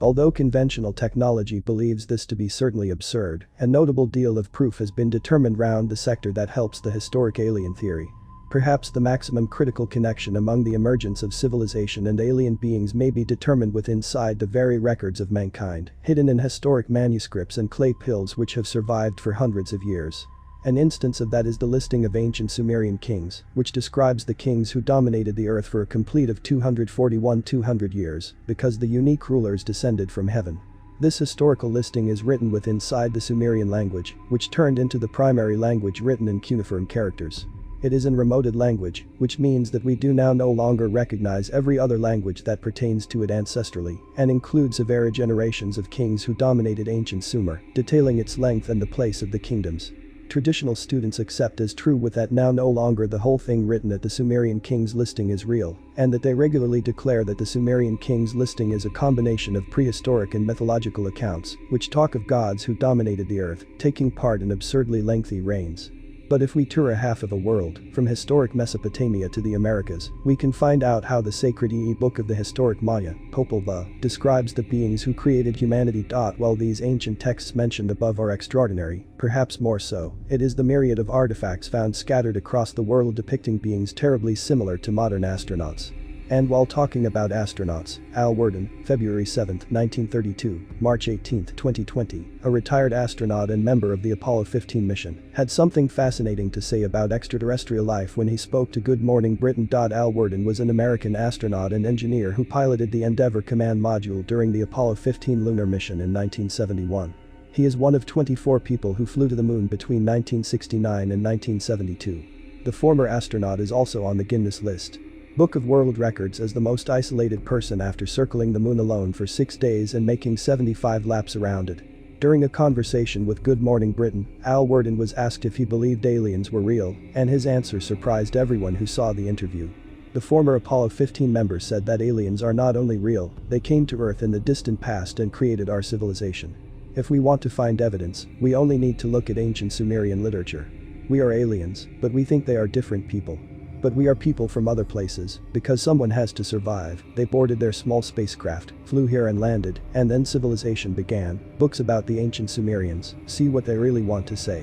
Although conventional technology believes this to be certainly absurd, a notable deal of proof has been determined round the sector that helps the historic alien theory. Perhaps the maximum critical connection among the emergence of civilization and alien beings may be determined with inside the very records of mankind, hidden in historic manuscripts and clay pillars which have survived for hundreds of years. An instance of that is the listing of ancient Sumerian kings, which describes the kings who dominated the earth for a complete of 200 years, because the unique rulers descended from heaven. This historical listing is written with inside the Sumerian language, which turned into the primary language written in cuneiform characters. It is in remoted language, which means that we do now no longer recognize every other language that pertains to it ancestrally, and includes a varied generations of kings who dominated ancient Sumer, detailing its length and the place of the kingdoms. Traditional students accept as true with that now no longer the whole thing written at the Sumerian kings listing is real, and that they regularly declare that the Sumerian kings listing is a combination of prehistoric and mythological accounts, which talk of gods who dominated the earth, taking part in absurdly lengthy reigns. But if we tour a half of a world, from historic Mesopotamia to the Americas, we can find out how the sacred book of the historic Maya, Popol Vuh, describes the beings who created humanity. While these ancient texts mentioned above are extraordinary, perhaps more so, it is the myriad of artifacts found scattered across the world depicting beings terribly similar to modern astronauts. And while talking about astronauts, Al Worden, February 7, 1932, March 18, 2020, a retired astronaut and member of the Apollo 15 mission, had something fascinating to say about extraterrestrial life when he spoke to Good Morning Britain. Al Worden was an American astronaut and engineer who piloted the Endeavour command module during the Apollo 15 lunar mission in 1971. He is one of 24 people who flew to the moon between 1969 and 1972. The former astronaut is also on the Guinness list Book of World Records as the most isolated person after circling the moon alone for 6 days and making 75 laps around it. During a conversation with Good Morning Britain, Al Worden was asked if he believed aliens were real, and his answer surprised everyone who saw the interview. The former Apollo 15 member said that aliens are not only real, they came to Earth in the distant past and created our civilization. If we want to find evidence, we only need to look at ancient Sumerian literature. We are aliens, but we think they are different people. But we are people from other places, because someone has to survive. They boarded their small spacecraft, flew here and landed, and then civilization began. Books about the ancient Sumerians, see what they really want to say.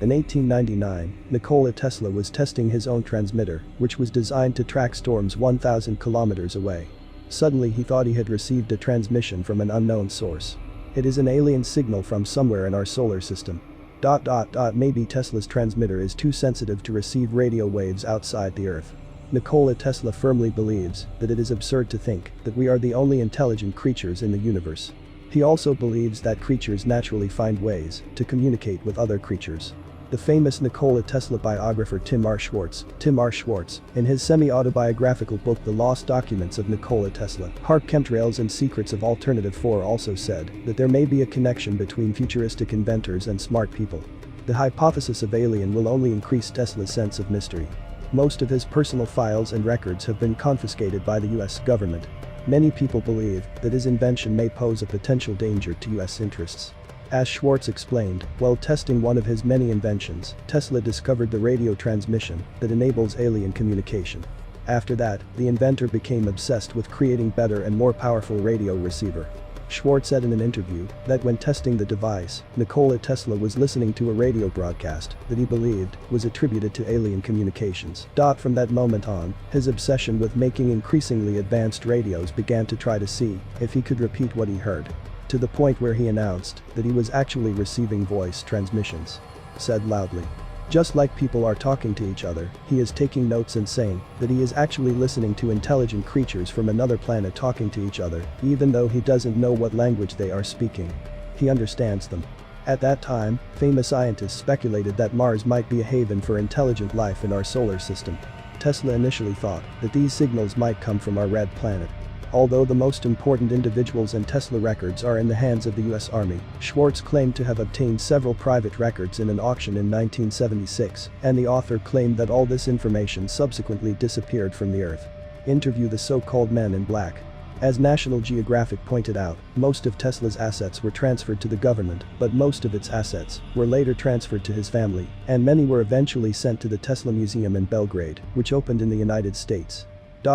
In 1899, Nikola Tesla was testing his own transmitter, which was designed to track storms 1,000 kilometers away. Suddenly he thought he had received a transmission from an unknown source. It is an alien signal from somewhere in our solar system. Maybe Tesla's transmitter is too sensitive to receive radio waves outside the Earth. Nikola Tesla firmly believes that it is absurd to think that we are the only intelligent creatures in the universe. He also believes that creatures naturally find ways to communicate with other creatures. The famous Nikola Tesla biographer Tim R. Schwartz, in his semi-autobiographical book The Lost Documents of Nikola Tesla, Hark Chemtrails and Secrets of Alternative 4 also said that there may be a connection between futuristic inventors and smart people. The hypothesis of alien will only increase Tesla's sense of mystery. Most of his personal files and records have been confiscated by the US government. Many people believe that his invention may pose a potential danger to US interests. As Schwartz explained, while testing one of his many inventions, Tesla discovered the radio transmission that enables alien communication. After that, the inventor became obsessed with creating better and more powerful radio receiver. Schwartz said in an interview that when testing the device, Nikola Tesla was listening to a radio broadcast that he believed was attributed to alien communications. From that moment on, his obsession with making increasingly advanced radios began to try to see if he could repeat what he heard. To the point where he announced that he was actually receiving voice transmissions. Said loudly. Just like people are talking to each other, he is taking notes and saying that he is actually listening to intelligent creatures from another planet talking to each other, even though he doesn't know what language they are speaking. He understands them. At that time, famous scientists speculated that Mars might be a haven for intelligent life in our solar system. Tesla initially thought that these signals might come from our red planet. Although the most important individuals and Tesla records are in the hands of the US Army, Schwartz claimed to have obtained several private records in an auction in 1976, and the author claimed that all this information subsequently disappeared from the Earth. Interview the so-called Men in Black. As National Geographic pointed out, most of Tesla's assets were transferred to the government, but most of its assets were later transferred to his family, and many were eventually sent to the Tesla Museum in Belgrade, which opened in the United States.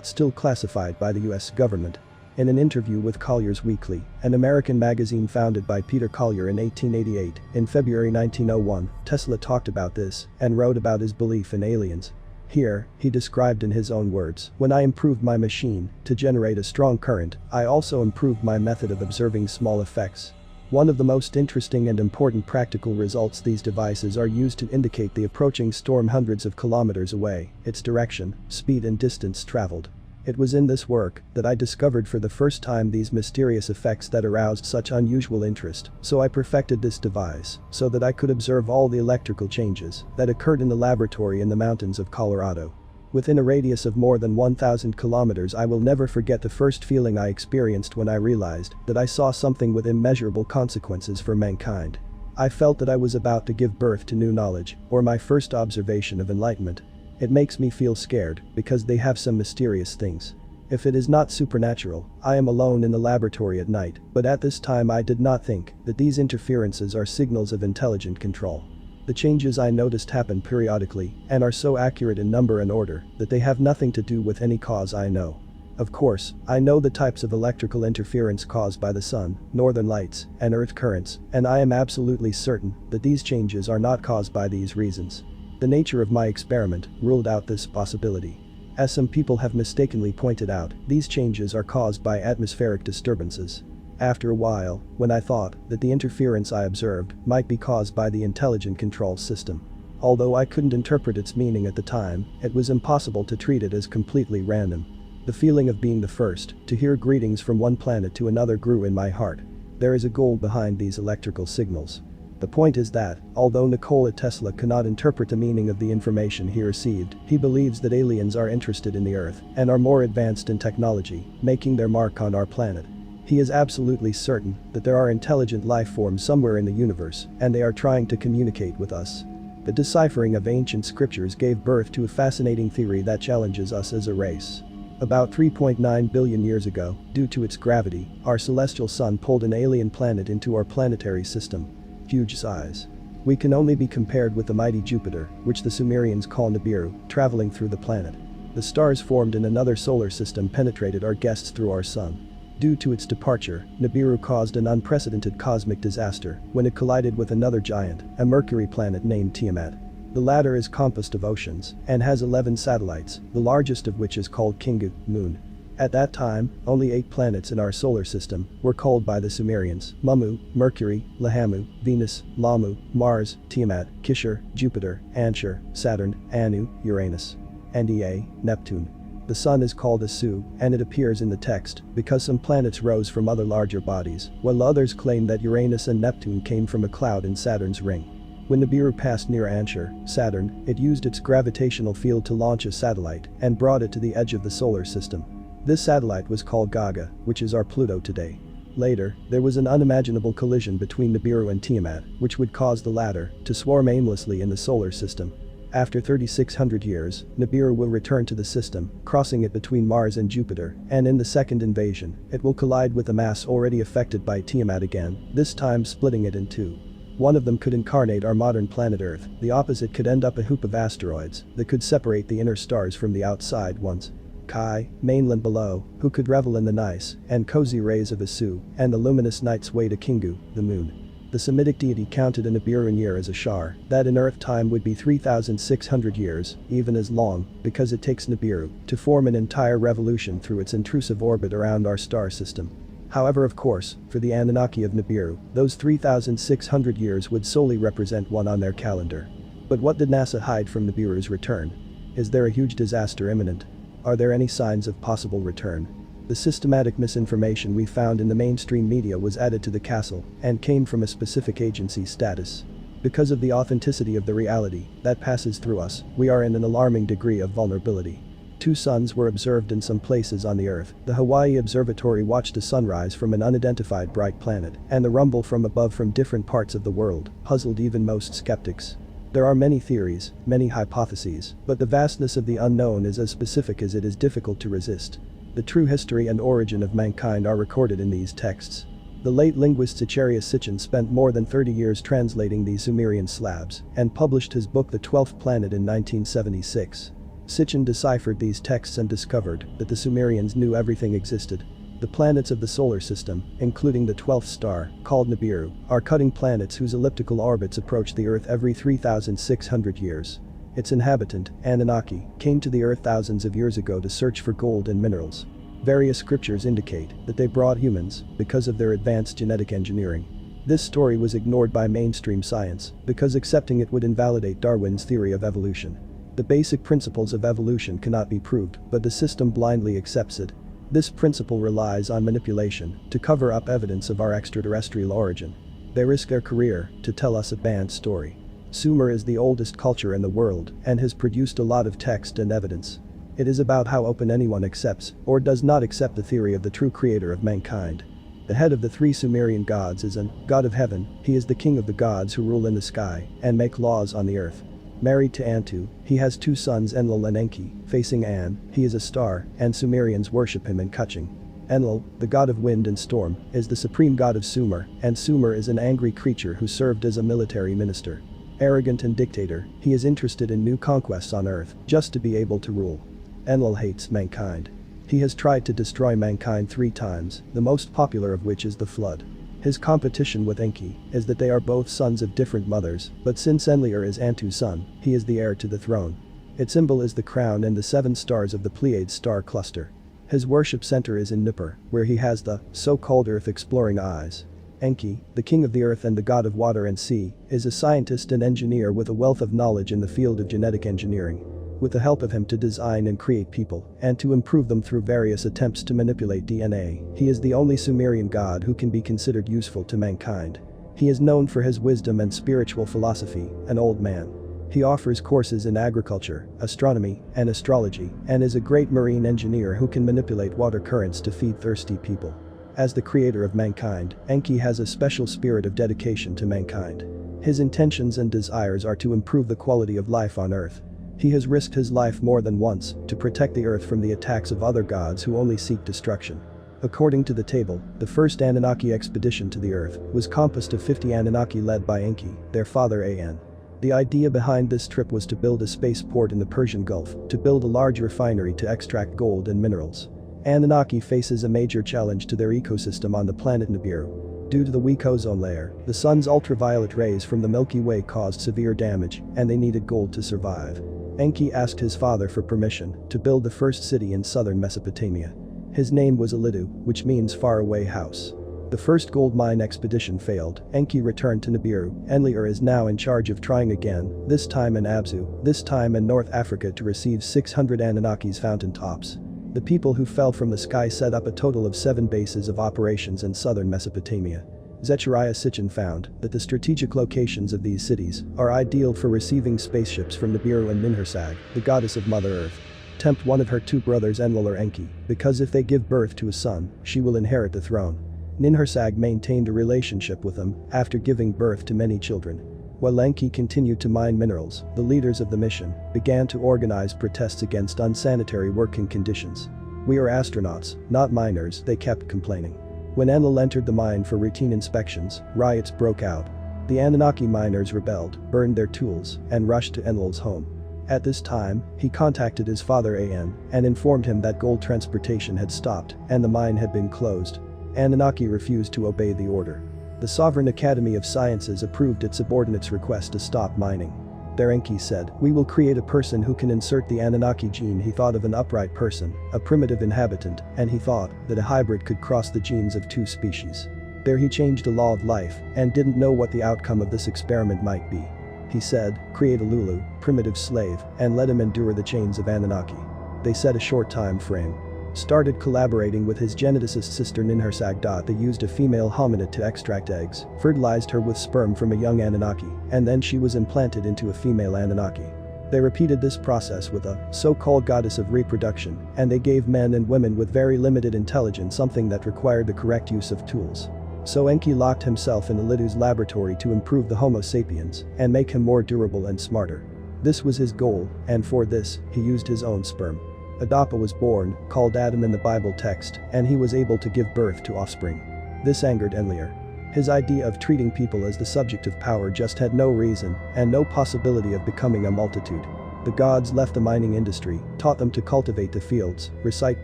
Still classified by the US government. In an interview with Collier's Weekly, an American magazine founded by Peter Collier in 1888, in February 1901, Tesla talked about this and wrote about his belief in aliens. Here, he described in his own words, "When I improved my machine to generate a strong current, I also improved my method of observing small effects. One of the most interesting and important practical results, these devices are used to indicate the approaching storm hundreds of kilometers away, its direction, speed and distance traveled. It was in this work that I discovered for the first time these mysterious effects that aroused such unusual interest, so I perfected this device so that I could observe all the electrical changes that occurred in the laboratory in the mountains of Colorado. Within a radius of more than 1,000 kilometers, I will never forget the first feeling I experienced when I realized that I saw something with immeasurable consequences for mankind. I felt that I was about to give birth to new knowledge, or my first observation of enlightenment. It makes me feel scared because they have some mysterious things. If it is not supernatural, I am alone in the laboratory at night, but at this time I did not think that these interferences are signals of intelligent control. The changes I noticed happen periodically and are so accurate in number and order that they have nothing to do with any cause I know. Of course, I know the types of electrical interference caused by the sun, northern lights, and earth currents, and I am absolutely certain that these changes are not caused by these reasons. The nature of my experiment ruled out this possibility. As some people have mistakenly pointed out, these changes are caused by atmospheric disturbances. After a while, when I thought that the interference I observed might be caused by the intelligent control system. Although I couldn't interpret its meaning at the time, it was impossible to treat it as completely random. The feeling of being the first to hear greetings from one planet to another grew in my heart. There is a goal behind these electrical signals. The point is that, although Nikola Tesla cannot interpret the meaning of the information he received, he believes that aliens are interested in the Earth and are more advanced in technology, making their mark on our planet. He is absolutely certain that there are intelligent life forms somewhere in the universe, and they are trying to communicate with us. The deciphering of ancient scriptures gave birth to a fascinating theory that challenges us as a race. About 3.9 billion years ago, due to its gravity, our celestial sun pulled an alien planet into our planetary system. Huge size. We can only be compared with the mighty Jupiter, which the Sumerians call Nibiru, traveling through the planet. The stars formed in another solar system penetrated our guests through our sun. Due to its departure, Nibiru caused an unprecedented cosmic disaster when it collided with another giant, a Mercury planet named Tiamat. The latter is composed of oceans and has 11 satellites, the largest of which is called Kingu, Moon. At that time, only 8 planets in our solar system were called by the Sumerians: Mummu, Mercury, Lahamu, Venus, Lamu, Mars, Tiamat, Kishar, Jupiter, Anshar, Saturn, Anu, Uranus, and Ea, Neptune. The sun is called Asu, and it appears in the text because some planets rose from other larger bodies, while others claim that Uranus and Neptune came from a cloud in Saturn's ring. When Nibiru passed near Anshar, Saturn, it used its gravitational field to launch a satellite and brought it to the edge of the solar system. This satellite was called Gaga, which is our Pluto today. Later, there was an unimaginable collision between Nibiru and Tiamat, which would cause the latter to swarm aimlessly in the solar system. After 3,600 years, Nibiru will return to the system, crossing it between Mars and Jupiter, and in the second invasion, it will collide with a mass already affected by Tiamat again, this time splitting it in two. One of them could incarnate our modern planet Earth, the opposite could end up a hoop of asteroids that could separate the inner stars from the outside ones. Kai, mainland below, who could revel in the nice and cozy rays of Asu, and the luminous night's way to Kingu, the moon. The Semitic deity counted a Nibiruan year as a shar, that in Earth time would be 3,600 years, even as long, because it takes Nibiru to form an entire revolution through its intrusive orbit around our star system. However, of course, for the Anunnaki of Nibiru, those 3,600 years would solely represent one on their calendar. But what did NASA hide from Nibiru's return? Is there a huge disaster imminent? Are there any signs of possible return? The systematic misinformation we found in the mainstream media was added to the castle and came from a specific agency's status. Because of the authenticity of the reality that passes through us, we are in an alarming degree of vulnerability. 2 suns were observed in some places on the Earth. The Hawaii Observatory watched a sunrise from an unidentified bright planet, and the rumble from above from different parts of the world puzzled even most skeptics. There are many theories, many hypotheses, but the vastness of the unknown is as specific as it is difficult to resist. The true history and origin of mankind are recorded in these texts. The late linguist Zecharia Sitchin spent more than 30 years translating these Sumerian slabs and published his book The 12th Planet in 1976. Sitchin deciphered these texts and discovered that the Sumerians knew everything existed. The planets of the solar system, including the 12th star, called Nibiru, are cutting planets whose elliptical orbits approach the Earth every 3,600 years. Its inhabitant, Anunnaki, came to the Earth thousands of years ago to search for gold and minerals. Various scriptures indicate that they brought humans because of their advanced genetic engineering. This story was ignored by mainstream science because accepting it would invalidate Darwin's theory of evolution. The basic principles of evolution cannot be proved, but the system blindly accepts it. This principle relies on manipulation to cover up evidence of our extraterrestrial origin. They risk their career to tell us a banned story. Sumer is the oldest culture in the world and has produced a lot of text and evidence. It is about how open anyone accepts or does not accept the theory of the true creator of mankind. The head of the three Sumerian gods is an god of heaven. He is the king of the gods who rule in the sky and make laws on the earth. Married to Antu, he has two sons Enlil and Enki. Facing An, he is a star, and Sumerians worship him in Kuching. Enlil, the god of wind and storm, is the supreme god of Sumer, and Sumer is an angry creature who served as a military minister. Arrogant and dictator, he is interested in new conquests on earth, just to be able to rule. Enlil hates mankind. He has tried to destroy mankind 3 times, the most popular of which is the flood. His competition with Enki is that they are both sons of different mothers, but since Enlil is Antu's son, he is the heir to the throne. Its symbol is the crown and the 7 stars of the Pleiades star cluster. His worship center is in Nippur, where he has the so-called earth-exploring eyes. Enki, the king of the earth and the god of water and sea, is a scientist and engineer with a wealth of knowledge in the field of genetic engineering. With the help of him to design and create people, and to improve them through various attempts to manipulate DNA, he is the only Sumerian god who can be considered useful to mankind. He is known for his wisdom and spiritual philosophy, an old man. He offers courses in agriculture, astronomy, and astrology, and is a great marine engineer who can manipulate water currents to feed thirsty people. As the creator of mankind, Enki has a special spirit of dedication to mankind. His intentions and desires are to improve the quality of life on Earth. He has risked his life more than once to protect the Earth from the attacks of other gods who only seek destruction. According to the table, the first Anunnaki expedition to the Earth was composed of 50 Anunnaki led by Enki, their father An. The idea behind this trip was to build a spaceport in the Persian Gulf, to build a large refinery to extract gold and minerals. Anunnaki faces a major challenge to their ecosystem on the planet Nibiru. Due to the weak ozone layer, the sun's ultraviolet rays from the Milky Way caused severe damage, and they needed gold to survive. Enki asked his father for permission to build the first city in southern Mesopotamia. His name was Alidu, which means faraway house. The first gold mine expedition failed. Enki returned to Nibiru. Enlil is now in charge of trying again, this time in Abzu, this time in North Africa to receive 600 Anunnaki's fountain tops. The people who fell from the sky set up a total of 7 bases of operations in southern Mesopotamia. Zechariah Sitchin found that the strategic locations of these cities are ideal for receiving spaceships from Nibiru and Ninhursag, the goddess of Mother Earth. Tempt one of her 2 brothers Enlil or Enki, because if they give birth to a son, she will inherit the throne. Ninhursag maintained a relationship with them after giving birth to many children. While Enki continued to mine minerals, the leaders of the mission began to organize protests against unsanitary working conditions. "We are astronauts, not miners," they kept complaining. When Enlil entered the mine for routine inspections, riots broke out. The Anunnaki miners rebelled, burned their tools, and rushed to Enlil's home. At this time, he contacted his father An and informed him that gold transportation had stopped and the mine had been closed. Anunnaki refused to obey the order. The Sovereign Academy of Sciences approved its subordinates' request to stop mining. There Enki said, "We will create a person who can insert the Anunnaki gene." He thought of an upright person, a primitive inhabitant, and he thought that a hybrid could cross the genes of 2 species. There he changed the law of life and didn't know what the outcome of this experiment might be. He said, "Create a Lulu, primitive slave, and let him endure the chains of Anunnaki." They set a short time frame. Started collaborating with his geneticist sister Ninhursag. They used a female hominid to extract eggs, fertilized her with sperm from a young Anunnaki, and then she was implanted into a female Anunnaki. They repeated this process with a so-called goddess of reproduction, and they gave men and women with very limited intelligence something that required the correct use of tools. So Enki locked himself in Alidu's laboratory to improve the Homo sapiens and make him more durable and smarter. This was his goal, and for this, he used his own sperm. Adapa was born, called Adam in the Bible text, and he was able to give birth to offspring. This angered Enlil. His idea of treating people as the subject of power just had no reason and no possibility of becoming a multitude. The gods left the mining industry, taught them to cultivate the fields, recite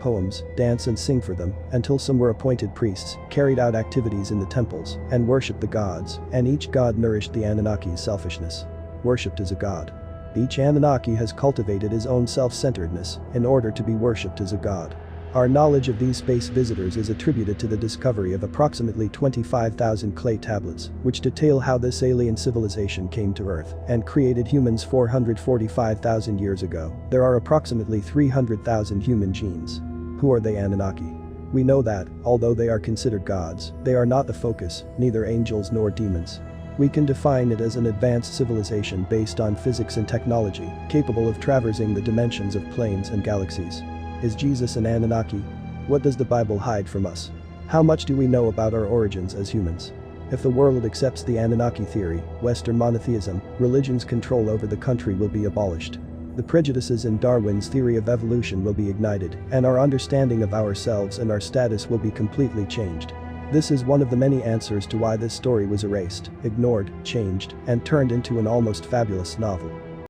poems, dance and sing for them, until some were appointed priests, carried out activities in the temples, and worshipped the gods, and each god nourished the Anunnaki's selfishness. Worshipped as a god. Each Anunnaki has cultivated his own self-centeredness in order to be worshipped as a god. Our knowledge of these space visitors is attributed to the discovery of approximately 25,000 clay tablets, which detail how this alien civilization came to Earth and created humans 445,000 years ago. There are approximately 300,000 human genes. Who are the Anunnaki? We know that, although they are considered gods, they are not the focus, neither angels nor demons. We can define it as an advanced civilization based on physics and technology, capable of traversing the dimensions of planes and galaxies. Is Jesus an Anunnaki? What does the Bible hide from us? How much do we know about our origins as humans? If the world accepts the Anunnaki theory, Western monotheism, religion's control over the country will be abolished. The prejudices in Darwin's theory of evolution will be ignited, and our understanding of ourselves and our status will be completely changed. This is one of the many answers to why this story was erased, ignored, changed, and turned into an almost fabulous novel.